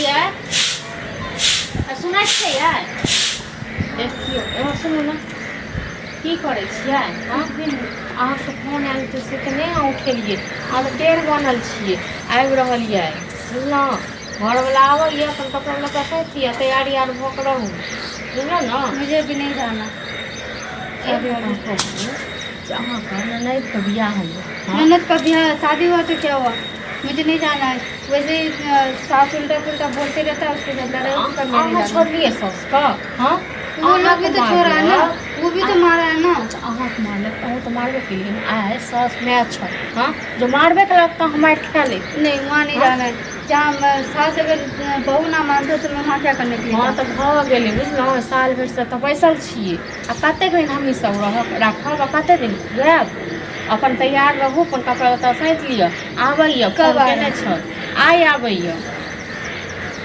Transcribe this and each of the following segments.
यार सुनै छियै यार देखियौ एमहर सुनू ने की करै छियै अहाँके फोन आयल तऽ से तऽ नहि उठेलियै अहाँ तऽ टेढ़ बनल छियै आबि रहलियै बुझलहुँ घरवला आबैए अपन कपड़ा लत्ता सैंतियै तैयारी आर भऽ कऽ रहू बुझलहुँ ने मुझे भी नहीं जाना। अहाँके ननदिके बियाह होइए ननद का बियाह शादी हुआ तो क्या हुआ, मुझे नहीं जाना है। वैसे ही सास उल्टा पुल्टा बोलते रहता है, उसके साथ लड़ाई उसका मैं नहीं जाना। छोड़िए सास का हाँ वो लोग भी तो छोड़ा है ना, वो भी तो मारा है ना। अहाँके मारलक अहूँ तऽ मारबे केलियै आइ सास माय छ हाँ जो मारबे केलक तऽ हम मारि खा ले नहीं वहाँ नहीं जाना है। जहाँ सास अगर बहू ना मानते तो मैं वहाँ क्या करने के लिए हाँ तऽ भऽ गेलै बुझलहुँ साल भरि से तऽ बैसल छियै आ कतेक दिन हमही सब राखब आ कतेक दिन जायब अपन तैयार रहू अपन कपड़ा लत्ता सैंत लिअ आबैए कब केने छ आइ आबैए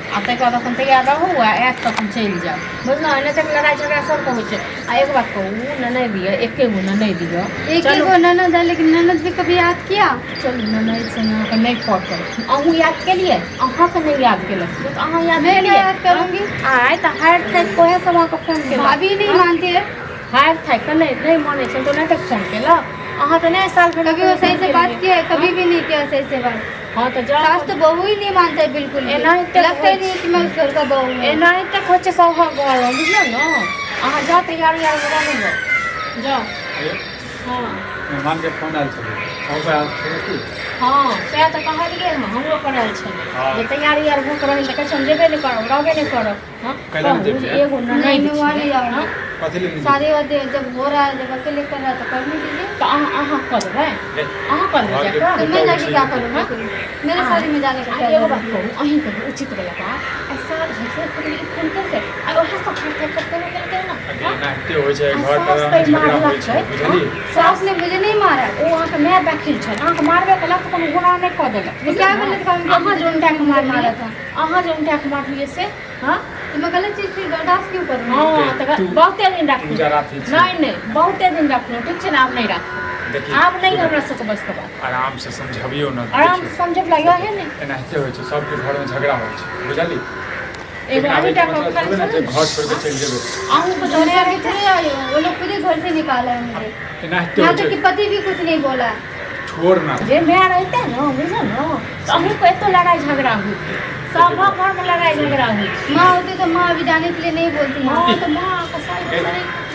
आ तकर बाद अपन तैयार रहू आ आयत तऽ अपन चलि जायब बुझलहुँ एने तक लड़ाइ झगड़ा सबके होइ छै आ एक बात कहू ननद दिअ एके गो ननद दिअ एक गो ननद है, लेकिन ननद भी कभी याद किया। चलू ननद से अहाँके नहि पटल अहूँ याद केलिए अहाँके नहीं याद केलक तो अहाँ याद मैं केलिए याद करूँगी। आइ तऽ हारि थाकि ओहे सब अहाँके फोन केलक भाभी नहीं मानती है, हारि थाकि कऽ नहीं मानै छै तो नहीं तक फोन केलक अहाँ तऽ नहीं साल भर कभी वो सही से बात किया है, कभी भी नहीं किया सही से बात। हाँ तो जाओ सास तो बहू ही नहीं मानता है बिल्कुल भी। लगता ही नहीं है कि मैं उस घर का बहू हूँ। नहीं तक होच्छे सब घर बुझलो न अहाँ जा तैयारी आर रहू जाओ हाँ मेहमान के फोन आयल छलै ओकरा छलै की हाँ सएह तऽ कहलियै हमरो पर आयल छलै जे तैयारी आर भऽ कऽ रहै तऽ कहै छै हम जेबे नहि करब रहबे नहि करब हाँ कैला नहि जेबै? एगो नहीं मैं ननद वहाँ नहीं छै जाऊँगी। हाँ कथी ले शादी वादी जब हो रहा है, जब अकेले कर रहा है तो करने दीजिए। तऽ अहाँ कऽ देबै अहाँ कऽ देबै तो मैं जाके क्या करूँगा फिर? मेरे शादी में जाने का क्या एगो बात जरूरत है? कहू अहीं कहू उचित वाला बात ऐसा झसे फोन करके आ ओहे सब करके ना एनाहिते होइ छै घर सास पर तऽ झगड़ा मारलक होइ छै छै बुझलियै सास ने मुझे नहीं मारा। ओ अहाँके माय बैठल छै अहाँके मारबे केलक तऽ कोनो गुनाह नहि कऽ देलक तो क्या गलत काम किया? अहाँ जो उनटा के मुझे मारा मारा था था। अहाँ जो उनटा के मारलिए से हाँ तो मैं गलत चीज फिर बर्दाश्त क्यों करूँ? हाँ तऽ बहुते दिन रखू पूजा राति छै। नहीं बहुते दिन रखू ठीक छै ने आब नहीं राखू देखिए आब नहीं हमरा सबके बस के बात आराम से समझबियो न आराम से समझे लगा है ने एनाहिते होइ छै सबके घर में झगड़ा होइ छै बुझलियै एगो अहीटा के मतलब थोड़े ना जे घर छोड़ के चलि जेबै अहूँ को मैंने अभी थोड़ी आई हूँ, वो लोग खुद ही घर से निकाला है मुझे। एनाहिते यहाँ होइ तक कि छै पति भी कुछ नहीं बोला है। छोड़ ना जे माय रहते न बुझल न तो अहूँ को एतो लड़ाई झगड़ा होती सब घर में लड़ाई झगड़ा होती माँ होती तो माँ अभी जाने के लिए नहीं बोलती है। हाँ तो माँ का साइड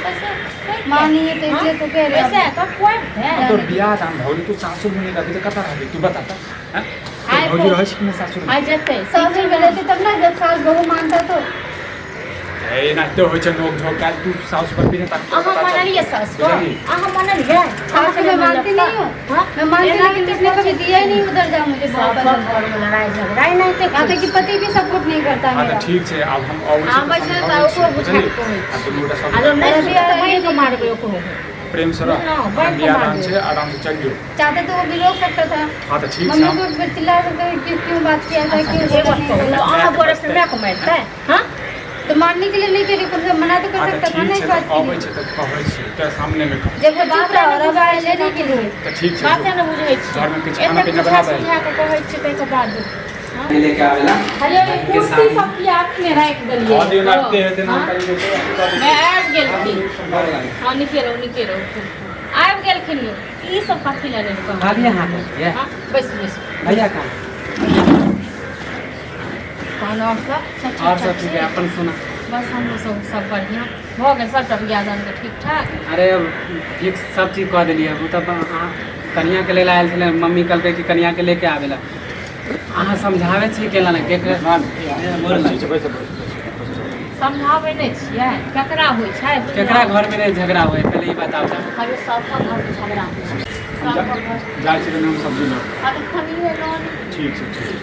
कैसे माँ नहीं है तो इसलिए तो कह रही कैसे है। तो कोई है तो बियाह दान भौली तू सासुर में नहीं रहबी तो कतऽ रहबी तू बता त हैं आइ भौजी तो- रहै छै कि नहीं सासुर में आ जते सासुर में रहते तब ना, जब सास बहू मानता तो। एनाहिते होइ छै नोक झोक काल तू सासुर पर बिना तक अहाँ मनलिए सास को बुझलियै? अहाँ मनलिए सास को मैं मानती नहीं हूँ, मैं मानती लेकिन किसने कभी दिया ही नहीं उधर जा मुझे बहुत सब पसंद है। घर में लड़ाई झगड़ा ही नहीं थे यहाँ तक कि पति भी सपोर्ट नहीं करता हाँ मेरा। तो ठीक छै आब हम अबै छी आबै छै तऽ ओकरो बुझाइत कहै छै। आ दुनू गोटा सब आ जो नहीं अभी सुनता आइए वही को मारबे ओकरो प्रेम से रह ना, बैठ के बियाह मार दान दो। छै आराम से चलियो चाहते तो वो भी रोक सकता था। हाँ तो ठीक मम्मी छै को फिर चिल्ला सकते थे कि क्यों बात किया था, क्यों ये बोला बात नहीं कहू बोला। तो अहाँ बोले फिर मैं को मारते हाँ तो मारने के लिए नहीं कह रही, पर जब मना तो कर हाँ तो सकता था ना ठीक इस छै बात तो के अबै लिए। छै तो कहै छी के सामने में कह जब वो चुप रहा और अब आए लेने के लिए। तो ठीक छै बाते न बुझै छी घर में किछु एते खाना पीना बुझा बना दे सुझा के कहै छी तै के बाद लेके आवेला अरे ये कुर्सी सब की आँख में रख देलिए और दिन आते हैं दिन हाँ? कल मैं आबि गेलखिन हाँ निके रहो आबि गेलखिन ई सब कथी ले नहीं कहब भाभी यहाँ पर है हाँ बैस भैया कहाँ कौन और सब और सब ठीक है अपन सुना बस हम लोग सब बढ़िया हो गए सब बियाह दान के ठीक ठाक अरे ठीक सब चीज कह दिलिए वो तब कनिया के लेल आयल छलै मम्मी कहलकै कि कनिया के लेके आवेला अहाँ समझावे छी केला ने के समझाबै नहीं छियै केकरा होइ छै केकरा घर में नहीं झगड़ा हुए पहले ही बताओ था अरे सबका घर में झगड़ा होइ छै सबका घर जाइ छी हम सब्जी लो अरे खनिए लोन ठीक छै ठीक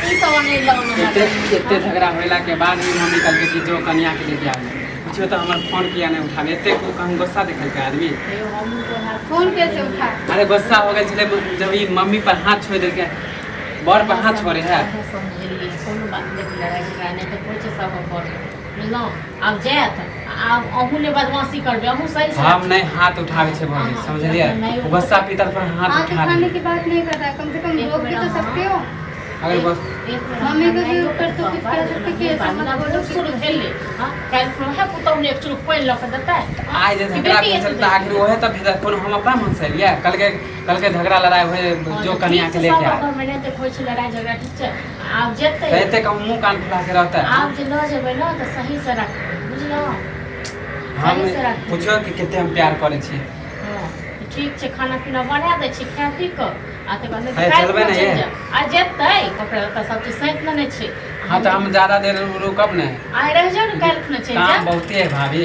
ई सब नहीं लगना एते झगड़ा होला के बाद भी मम्मी कहलकै कि जो कनिया के लेके आवे पूछियो तो हमार फोन किया नहीं उठावे एते को हम गुस्सा देखल के आदमी फोन कैसे उठा? अरे गुस्सा हो गेल छलै जब ई मम्मी पर हाथ छोड़ देलकै बड़ पर हाथ छोड़े है कोनो बात नहीं लड़ाई झगड़ा नहीं तो कोई चीज सब कर बुझलौं अब जात आब अहूँ ने बदमाशी करबे अहूँ सही से हम नहीं हाथ उठावे छे भौजी समझलिए गुस्सा पीतर पर हाथ हाथ उठा उठाने दे की बात नहीं करता, कम से कम रोक भी तो सकते हो। अगर बस मम्मी को भी ऊपर तो कुछ कह सकते कि ऐसा मत बोलो कि शुरू भेले हां काल खो है पुतौ ने एक चुरुक पानी लक देता है आज जे झगड़ा के चलता आखिर वो है तब फिर कोनो हम अपना मन से लिया कल के झगड़ा लड़ाई हुए जो कन्या के लेके आए मैंने तो कोई लड़ाई झगड़ा ठीक है आप जेते कहते का मुंह कान फुला के रहता है आप जे ल जेबै ना तो सही से रख बुझलो हम पूछो कि कितने हम प्यार करे छी हां ठीक छै खाना पीना बना दे छी खा पी क आ त बाद है चलबे नहीं है आ जेते कपड़ा लत्ता सब चीज सहित लेने छी हां तो हम ज्यादा देर रुकब नहीं आइ रह जाओ न काल खने चल जा काम बहुते है भाभी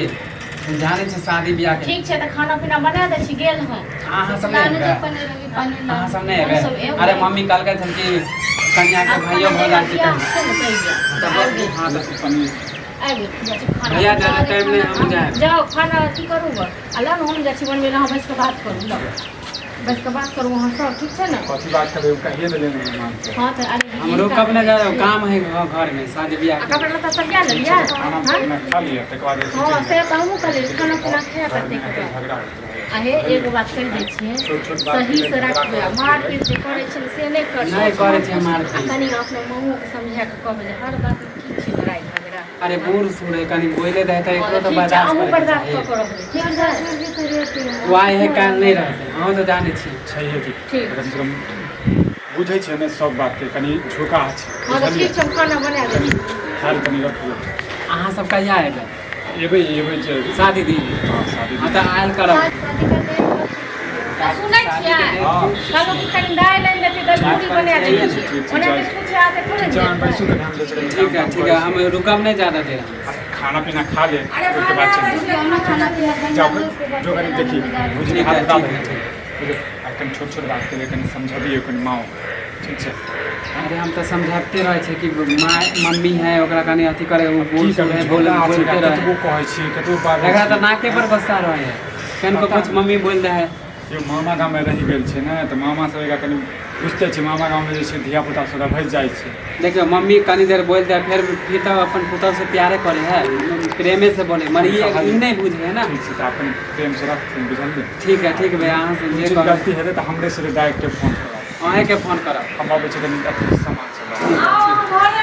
जाने से शादी ब्याह के ठीक छै त खाना पीना बना दे छी गेल हम हां सब नहीं है पनीर हां सब नहीं है अरे मम्मी कल के थी कि कन्या के भाइयों हो जाती है हां तो पनीर भैया ज्यादा टाइम नहीं हम जाए जाओ खाना अथी करूँगा अलग हम जा छी बनबे ना बस के बात करू लो बस के बात करू वहाँ सब ठीक है ना कथी बात करे कहिए ले मेहमान से हाँ तो अरे हमरो कब न जा काम है घर में शादी ब्याह कपड़ा लत्ता सब क्या ले लिया खाना पीना खा लिया तक बाद हाँ से कहूँ कल खाना पीना खाया करते के झगड़ा आहे एगो बात कह दै छियै सही से रखबे मार पीट जे करे छै से नहीं कर नहीं करे छै मार पीट कनी अपने मामू के समझा के कहबे जे हर बात ठीक छै लड़ाई झगड़ा अरे बूढ़ सूढ़ है कनी बोले रहता है एकरो तो बर्दाश्त करे ठीक है वो आए है कान नहीं रहते हम तो जाने छी छैहे कि ठीक। कम से कम बुझै छै ने सब बात के कनी झोका छै हाँ तो ठीक छै खाना बना दे ख्याल कनी रखियो अहाँ सब कहिया आएगा एबै जे शादी दिन हां शादी हाँ तो आयल करब सुनै छियै कहलहुँ कि कनि दालि आनि देती तऽ पूरी बना देती ओना तऽ कुछ आके थोड़े जान देबै बैसू के ध्यान दे चले ठीक है हम रुकब नहीं ज्यादा देर खाना पीना खा ले उसके बाद चल खाना पीना जाओ जो कनी देखी बुझली ठीक है, हाथ डाल ठीक है, आ कनी छोट छोट बात के लिए कनी समझबिए कनी माओ ठीक छै अरे हम तो समझाते रहे छे कि माँ मम्मी है ओकरा कनी अथी करे वो बोल की है बोला बोलते कतबो रहे कहै छी कतबो बात एकरा तो नाके पर बसा रहे है कन को कुछ मम्मी बोल रहा है यो मामा गाँव में रही गेल छै ने तऽ मामा सब एकरा कनी बुझते छी मामा गाँव में जे छै धिया पुता सब भज जाइ छै देखियो मम्मी कनी देर बोल दे फिर तो अपन पुतौ से प्यारे करे है प्रेमे से बोले मरी ई नहीं बुझे है ना ठीक छै तऽ अपन प्रेम से रखथिन बुझलिए ठीक है भैया अहाँ से जे जे कह गलती हेतै तऽ हमरे से डायरेक्ट फोन करब अहें के फोन करब हम अबै छी कनी अथी सामान सब लऽ ठीक है, ठीक है। घरे